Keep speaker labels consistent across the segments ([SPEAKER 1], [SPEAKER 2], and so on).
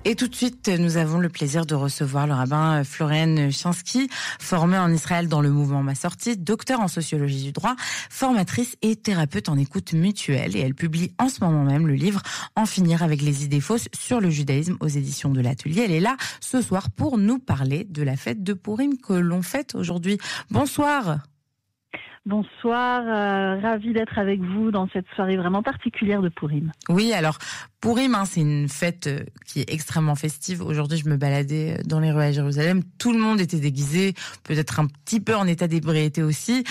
[SPEAKER 1] Et tout de suite, nous avons le plaisir de recevoir le rabbin Florian Chansky, formé en Israël dans le mouvement Massorti, docteur en sociologie du droit, formatrice et thérapeute en écoute mutuelle. Et elle publie en ce moment même le livre « En finir avec les idées fausses sur le judaïsme » aux éditions de l'Atelier. Elle est là ce soir pour nous parler de la fête de Pourim que l'on fête aujourd'hui. Bonsoir.
[SPEAKER 2] Bonsoir, ravie d'être avec vous dans cette soirée vraiment particulière de Pourim.
[SPEAKER 1] Oui, alors Pourim, c'est une fête qui est extrêmement festive. Aujourd'hui, je me baladais dans les rues à Jérusalem, tout le monde était déguisé, peut-être un petit peu en état d'ébriété aussi.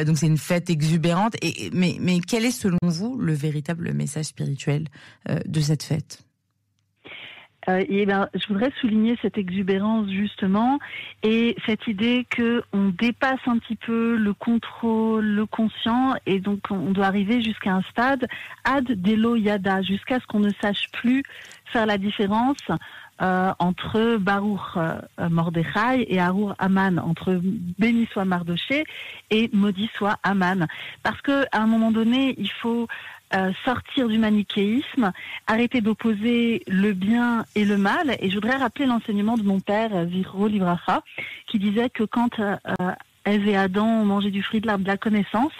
[SPEAKER 1] Donc c'est une fête exubérante. Mais quel est selon vous le véritable message spirituel de cette fête ?
[SPEAKER 2] Je voudrais souligner cette exubérance justement et cette idée que on dépasse un petit peu le contrôle, le conscient, et donc on doit arriver jusqu'à un stade ad delo yada, jusqu'à ce qu'on ne sache plus faire la différence entre Baruch Mordechai et Arur Aman, entre béni soit Mardoché et maudit soit Aman, parce que à un moment donné il faut sortir du manichéisme, arrêter d'opposer le bien et le mal. Et je voudrais rappeler l'enseignement de mon père, Zichro Livracha, qui disait que quand Ève et Adam ont mangé du fruit de l'arbre de la connaissance,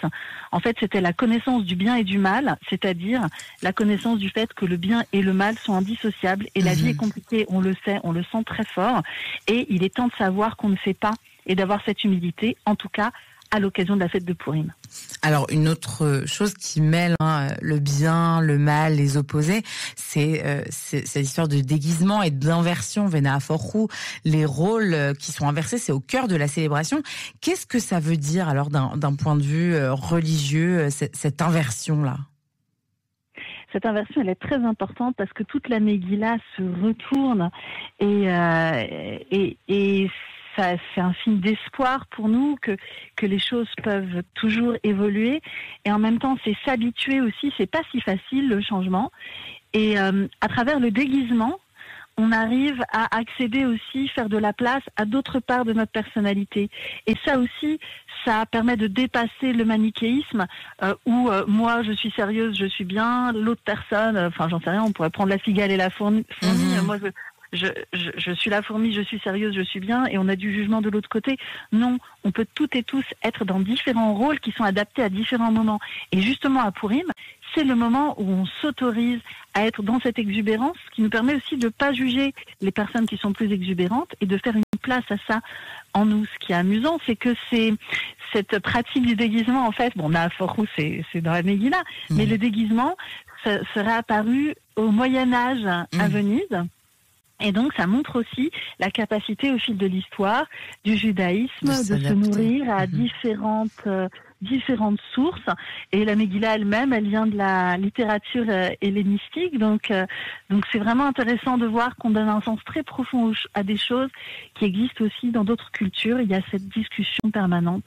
[SPEAKER 2] en fait c'était la connaissance du bien et du mal, c'est-à-dire la connaissance du fait que le bien et le mal sont indissociables. Et la vie est compliquée, on le sait, on le sent très fort. Et il est temps de savoir qu'on ne sait pas et d'avoir cette humilité, en tout cas à l'occasion de la fête de Pourim.
[SPEAKER 1] Alors, une autre chose qui mêle le bien, le mal, les opposés, c'est cette histoire de déguisement et d'inversion, Vena Forchou, les rôles qui sont inversés, c'est au cœur de la célébration. Qu'est-ce que ça veut dire alors d'un point de vue religieux, cette inversion-là ?
[SPEAKER 2] Cette inversion, elle est très importante parce que toute la Megillah se retourne et c'est un signe d'espoir pour nous que les choses peuvent toujours évoluer, et en même temps c'est s'habituer aussi, c'est pas si facile le changement, et à travers le déguisement on arrive à accéder aussi, faire de la place à d'autres parts de notre personnalité, et ça aussi ça permet de dépasser le manichéisme où moi je suis sérieuse, je suis bien, l'autre personne, enfin j'en sais rien, on pourrait prendre la cigale et la fourmi, moi je suis la fourmi, je suis sérieuse, je suis bien, et on a du jugement de l'autre côté. Non, on peut toutes et tous être dans différents rôles qui sont adaptés à différents moments. Et justement à Pourim, c'est le moment où on s'autorise à être dans cette exubérance, ce qui nous permet aussi de ne pas juger les personnes qui sont plus exubérantes et de faire une place à ça en nous. Ce qui est amusant, c'est que c'est cette pratique du déguisement, en fait, bon, Nahaforou, c'est dans la Megillah, mais le déguisement serait apparu au Moyen-Âge à Venise. Et donc, ça montre aussi la capacité au fil de l'histoire du judaïsme de se nourrir à différentes sources. Et la Megillah elle-même, elle vient de la littérature hellénistique. Donc c'est vraiment intéressant de voir qu'on donne un sens très profond à des choses qui existent aussi dans d'autres cultures. Il y a cette discussion permanente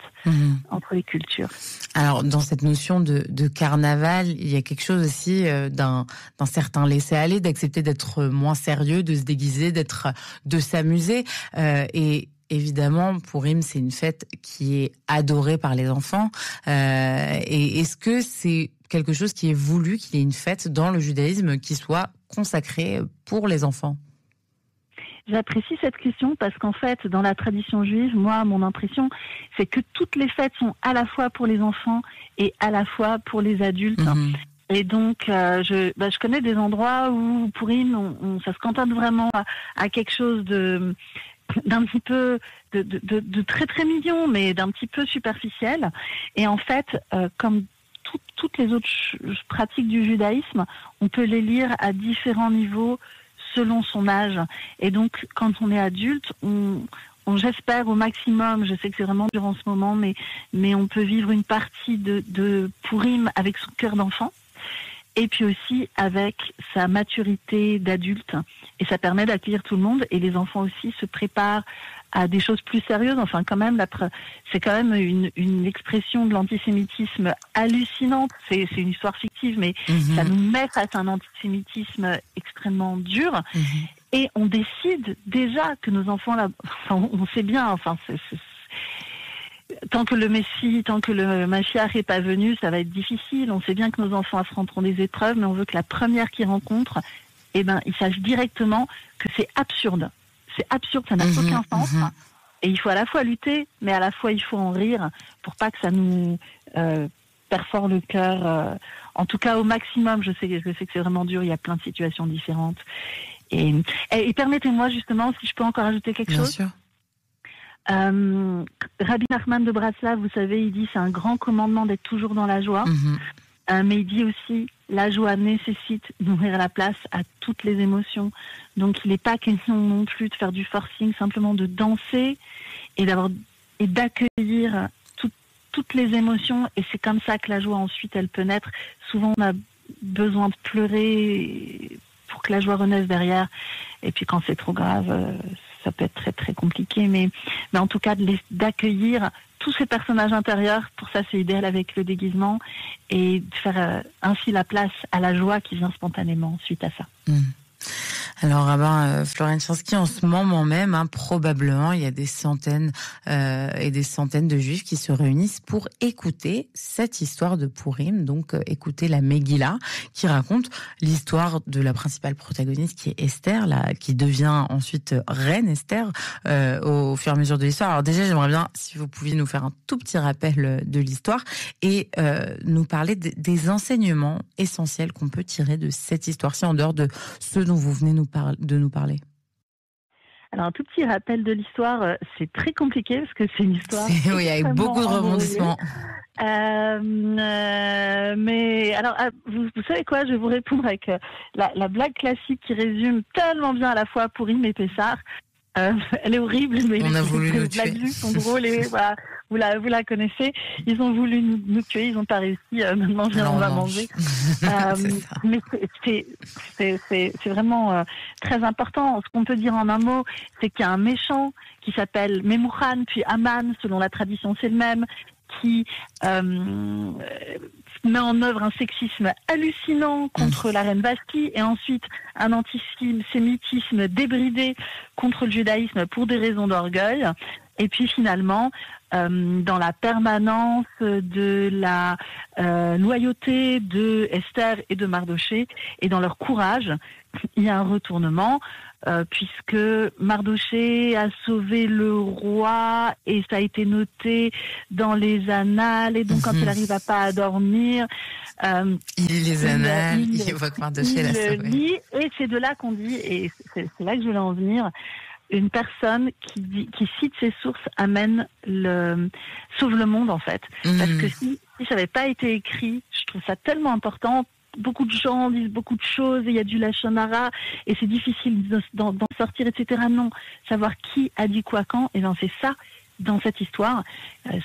[SPEAKER 2] entre les cultures.
[SPEAKER 1] Alors, dans cette notion de carnaval, il y a quelque chose aussi d'un certain laisser-aller, d'accepter d'être moins sérieux, de se déguiser, de s'amuser. Et évidemment, Pourim, c'est une fête qui est adorée par les enfants. Et est-ce que c'est quelque chose qui est voulu, qu'il y ait une fête dans le judaïsme qui soit consacrée pour les enfants ?
[SPEAKER 2] J'apprécie cette question parce qu'en fait, dans la tradition juive, moi, mon impression, c'est que toutes les fêtes sont à la fois pour les enfants et à la fois pour les adultes. Et donc, je connais des endroits où Pourim, ça se cantonne vraiment à quelque chose d'un petit peu de très très mignon, mais d'un petit peu superficiel. Et en fait, comme toutes les autres pratiques du judaïsme, on peut les lire à différents niveaux selon son âge. Et donc, quand on est adulte, on j'espère au maximum, je sais que c'est vraiment dur en ce moment, mais on peut vivre une partie de Pourim avec son cœur d'enfant, et puis aussi avec sa maturité d'adulte. Et ça permet d'accueillir tout le monde, et les enfants aussi se préparent à des choses plus sérieuses. Enfin, quand même, c'est quand même une expression de l'antisémitisme hallucinante. C'est une histoire fictive, mais ça nous met face à un antisémitisme extrêmement dur. Et on décide déjà que nos enfants, on sait bien, tant que le Messie, tant que le Mashiach n'est pas venu, ça va être difficile. On sait bien que nos enfants affronteront des épreuves, mais on veut que la première qu'ils rencontrent, ils sachent directement que c'est absurde. C'est absurde, ça n'a aucun sens. Et il faut à la fois lutter, mais à la fois il faut en rire pour pas que ça nous perfore le cœur. En tout cas, au maximum, je sais que c'est vraiment dur. Il y a plein de situations différentes. Et permettez-moi justement, si je peux encore ajouter quelque chose.
[SPEAKER 1] Bien sûr.
[SPEAKER 2] Rabbi Nachman de Braslav, vous savez, il dit c'est un grand commandement d'être toujours dans la joie. Mais il dit aussi la joie nécessite d'ouvrir la place à toutes les émotions. Donc il n'est pas question non plus de faire du forcing, simplement de danser et d'accueillir toutes les émotions. Et c'est comme ça que la joie ensuite elle peut naître. Souvent on a besoin de pleurer pour que la joie renaisse derrière. Et puis quand c'est trop grave, ça peut être très très compliqué. Mais en tout cas d'accueillir tous ces personnages intérieurs, pour ça c'est idéal avec le déguisement, et de faire ainsi la place à la joie qui vient spontanément suite à ça.
[SPEAKER 1] Alors, Rabbin Florenczynski, en ce moment même, probablement, il y a des centaines et des centaines de Juifs qui se réunissent pour écouter cette histoire de Pourim, donc écouter la Megillah, qui raconte l'histoire de la principale protagoniste, qui est Esther, qui devient ensuite reine Esther au fur et à mesure de l'histoire. Alors déjà, j'aimerais bien, si vous pouviez nous faire un tout petit rappel de l'histoire et nous parler des enseignements essentiels qu'on peut tirer de cette histoire-ci, en dehors de ceux dont vous venez de nous parler.
[SPEAKER 2] Alors, un tout petit rappel de l'histoire, c'est très compliqué parce que c'est une histoire.
[SPEAKER 1] Oui, avec beaucoup de rebondissements.
[SPEAKER 2] Mais alors, vous savez quoi, je vais vous répondre avec la blague classique qui résume tellement bien à la fois Pourim et Pessah. Elle est horrible, mais
[SPEAKER 1] on a voulu nous
[SPEAKER 2] les
[SPEAKER 1] tuer.
[SPEAKER 2] blagues sont drôles et voilà, vous la connaissez. Ils ont voulu nous tuer, ils n'ont pas réussi. Maintenant, on va manger. Mais c'est vraiment très important. Ce qu'on peut dire en un mot, c'est qu'il y a un méchant qui s'appelle Memouchan, puis Aman, selon la tradition, c'est le même, qui met en œuvre un sexisme hallucinant contre la reine Vashti et ensuite un antisémitisme débridé contre le judaïsme pour des raisons d'orgueil. Et puis finalement, dans la permanence de la loyauté de Esther et de Mardoché et dans leur courage, il y a un retournement. Puisque Mardoché a sauvé le roi et ça a été noté dans les annales, et donc quand il n'arrive pas à dormir,
[SPEAKER 1] il lit les annales, il voit que Mardoché l'a sauvé.
[SPEAKER 2] Et c'est de là qu'on dit, et c'est là que je voulais en venir, une personne qui cite ses sources sauve le monde en fait. Parce que si ça n'avait pas été écrit, je trouve ça tellement important. Beaucoup de gens disent beaucoup de choses, et il y a du lachon hara, et c'est difficile d'en sortir, etc. Non, savoir qui a dit quoi quand, et bien c'est ça, dans cette histoire,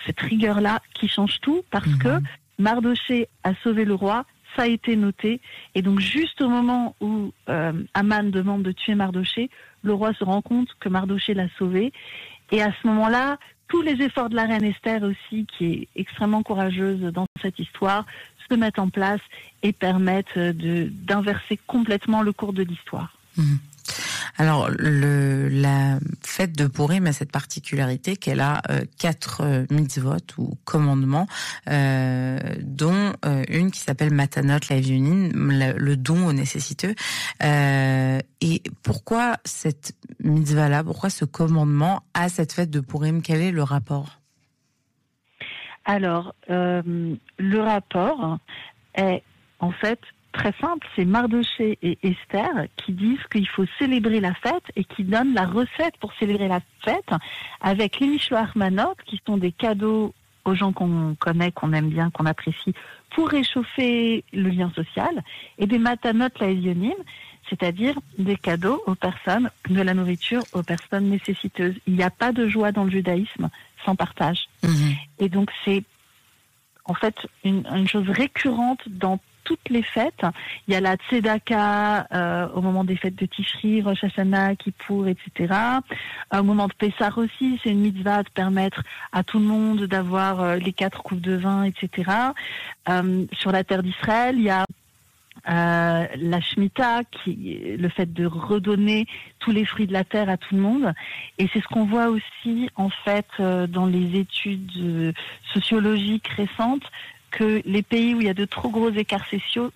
[SPEAKER 2] cette rigueur-là qui change tout, parce que Mardoché a sauvé le roi, ça a été noté, et donc juste au moment où Aman demande de tuer Mardoché, le roi se rend compte que Mardoché l'a sauvé, et à ce moment-là, tous les efforts de la reine Esther aussi, qui est extrêmement courageuse dans cette histoire, se mettent en place et permettent d'inverser complètement le cours de l'histoire.
[SPEAKER 1] Alors, la fête de Pourim a cette particularité qu'elle a 4 mitzvot ou commandements, dont une qui s'appelle Matanot Laevionim, le don aux nécessiteux. Et pourquoi cette mitzvah-là, pourquoi ce commandement à cette fête de Pourim? Quel est le rapport?
[SPEAKER 2] Alors, le rapport est en fait très simple, c'est Mardoché et Esther qui disent qu'il faut célébrer la fête et qui donnent la recette pour célébrer la fête avec les Mishloach Manot, qui sont des cadeaux aux gens qu'on connaît, qu'on aime bien, qu'on apprécie, pour réchauffer le lien social, et des Matanot Laevionim, c'est-à-dire des cadeaux aux personnes, de la nourriture aux personnes nécessiteuses. Il n'y a pas de joie dans le judaïsme sans partage. Et donc c'est en fait une chose récurrente dans toutes les fêtes. Il y a la tzedaka au moment des fêtes de Tishri, Rosh Hashanah, Kippour, etc. Au moment de Pessah aussi, c'est une mitzvah de permettre à tout le monde d'avoir les 4 coupes de vin, etc. Sur la terre d'Israël, il y a la Shemitah, le fait de redonner tous les fruits de la terre à tout le monde. Et c'est ce qu'on voit aussi, en fait, dans les études sociologiques récentes, que les pays où il y a de trop gros écarts sociaux,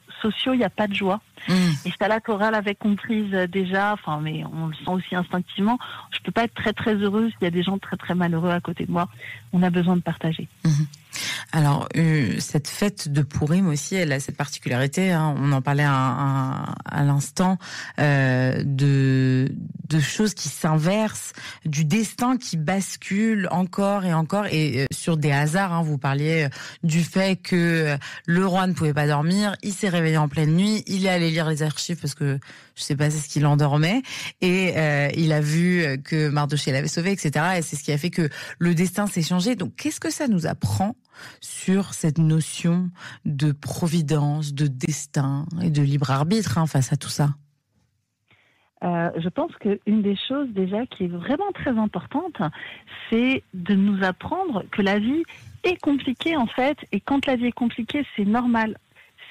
[SPEAKER 2] il n'y a pas de joie. Et ça, la chorale avait comprise déjà, mais on le sent aussi instinctivement. Je peux pas être très très heureuse s'il y a des gens très très malheureux à côté de moi. On a besoin de partager.
[SPEAKER 1] Alors, cette fête de Pourim aussi, elle a cette particularité, on en parlait à l'instant, de choses qui s'inversent, du destin qui bascule encore et encore, et sur des hasards. Vous parliez du fait que le roi ne pouvait pas dormir, il s'est réveillé en pleine nuit, il est allé lire les archives parce que je sais pas, c'est ce qui l'endormait, et il a vu que Mardochée l'avait sauvé, etc. Et c'est ce qui a fait que le destin s'est changé. Donc, qu'est-ce que ça nous apprend sur cette notion de providence, de destin et de libre arbitre face à tout ça?
[SPEAKER 2] Je pense qu'une des choses déjà qui est vraiment très importante, c'est de nous apprendre que la vie est compliquée en fait, et quand la vie est compliquée, c'est normal.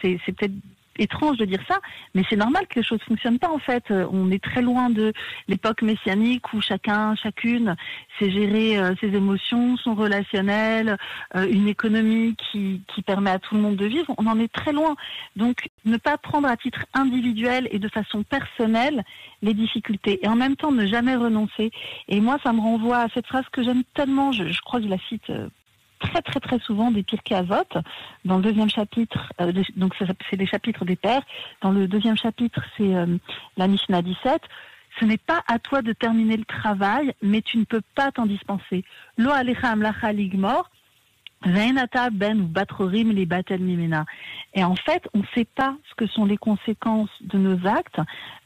[SPEAKER 2] C'est peut-être étrange de dire ça, mais c'est normal que les choses fonctionnent pas en fait. On est très loin de l'époque messianique où chacune sait gérer ses émotions, son relationnel, une économie qui permet à tout le monde de vivre. On en est très loin. Donc ne pas prendre à titre individuel et de façon personnelle les difficultés, et en même temps ne jamais renoncer. Et moi, ça me renvoie à cette phrase que j'aime tellement, je crois que je la cite très très très souvent des Pirkei Avot, dans le deuxième chapitre, donc c'est les chapitres des pères, dans le deuxième chapitre c'est la Mishnah 17, ce n'est pas à toi de terminer le travail, mais tu ne peux pas t'en dispenser. Lo alecha amlacha ligmor, ve'enata ben ou batrorim li batel mimena. Et en fait, on ne sait pas ce que sont les conséquences de nos actes,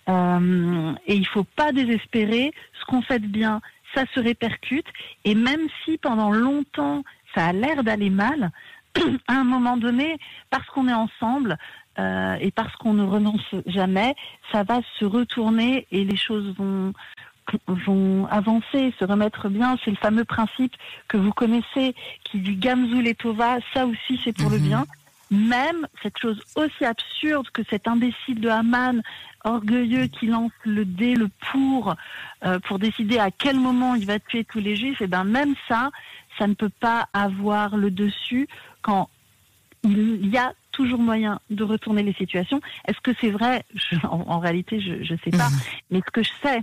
[SPEAKER 2] et il ne faut pas désespérer. Ce qu'on fait de bien, ça se répercute, et même si pendant longtemps ça a l'air d'aller mal, à un moment donné, parce qu'on est ensemble et parce qu'on ne renonce jamais, ça va se retourner et les choses vont avancer, se remettre bien. C'est le fameux principe que vous connaissez qui dit Gamzul et Tova, ça aussi c'est pour le bien. Même cette chose aussi absurde que cet imbécile de Haman, orgueilleux, qui lance le dé, le pour décider à quel moment il va tuer tous les juifs, et même ça ne peut pas avoir le dessus quand il y a toujours moyen de retourner les situations. Est-ce que c'est vrai? En réalité, je sais pas. Mais ce que je sais,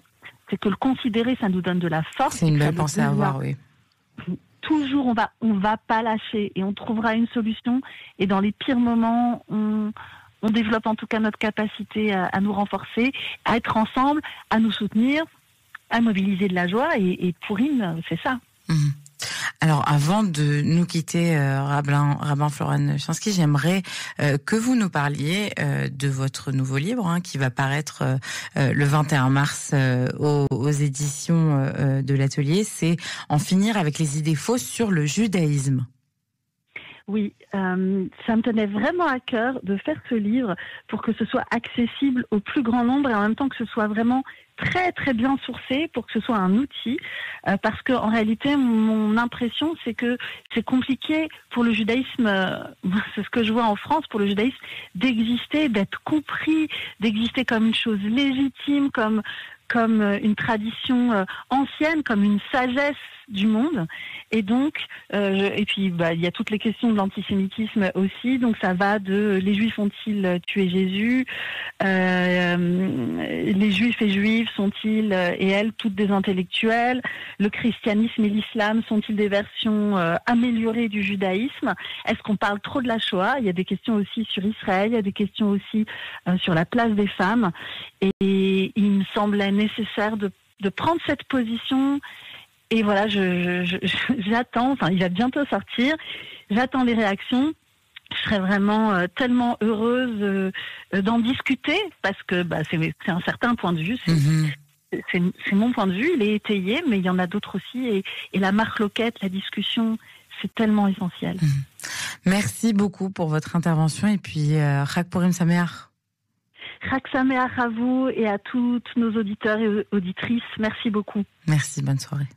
[SPEAKER 2] c'est que le considérer, ça nous donne de la force.
[SPEAKER 1] C'est une belle pensée à avoir, oui.
[SPEAKER 2] Toujours, on va pas lâcher et on trouvera une solution. Et dans les pires moments, on développe en tout cas notre capacité à nous renforcer, à être ensemble, à nous soutenir, à mobiliser de la joie. Et Pourim, c'est ça.
[SPEAKER 1] Alors, avant de nous quitter, Rabbin Florian Chansky, j'aimerais que vous nous parliez de votre nouveau livre qui va paraître le 21 mars aux éditions de l'Atelier. C'est En finir avec les idées fausses sur le judaïsme.
[SPEAKER 2] Oui, ça me tenait vraiment à cœur de faire ce livre pour que ce soit accessible au plus grand nombre et en même temps que ce soit vraiment très très bien sourcé pour que ce soit un outil, parce que en réalité mon impression c'est que c'est compliqué pour le judaïsme, c'est ce que je vois en France, pour le judaïsme d'exister, d'être compris, d'exister comme une chose légitime, comme une tradition ancienne, comme une sagesse du monde. Et donc, et puis il y a toutes les questions de l'antisémitisme aussi. Donc ça va de les Juifs ont-ils tué Jésus, les Juifs et Juives sont-ils et elles toutes des intellectuels, le christianisme et l'islam sont-ils des versions améliorées du judaïsme, est-ce qu'on parle trop de la Shoah? Il y a des questions aussi sur Israël, il y a des questions aussi sur la place des femmes, et il me semblait nécessaire de prendre cette position. Et voilà, j'attends, il va bientôt sortir, j'attends les réactions. Je serais vraiment tellement heureuse d'en discuter, parce que c'est un certain point de vue, c'est mon point de vue, il est étayé, mais il y en a d'autres aussi, et la marloquette, la discussion, c'est tellement essentiel.
[SPEAKER 1] Merci beaucoup pour votre intervention, et puis Chag Pourim Sameach.
[SPEAKER 2] Chag Sameach à vous et à tous nos auditeurs et auditrices, merci beaucoup.
[SPEAKER 1] Merci, bonne soirée.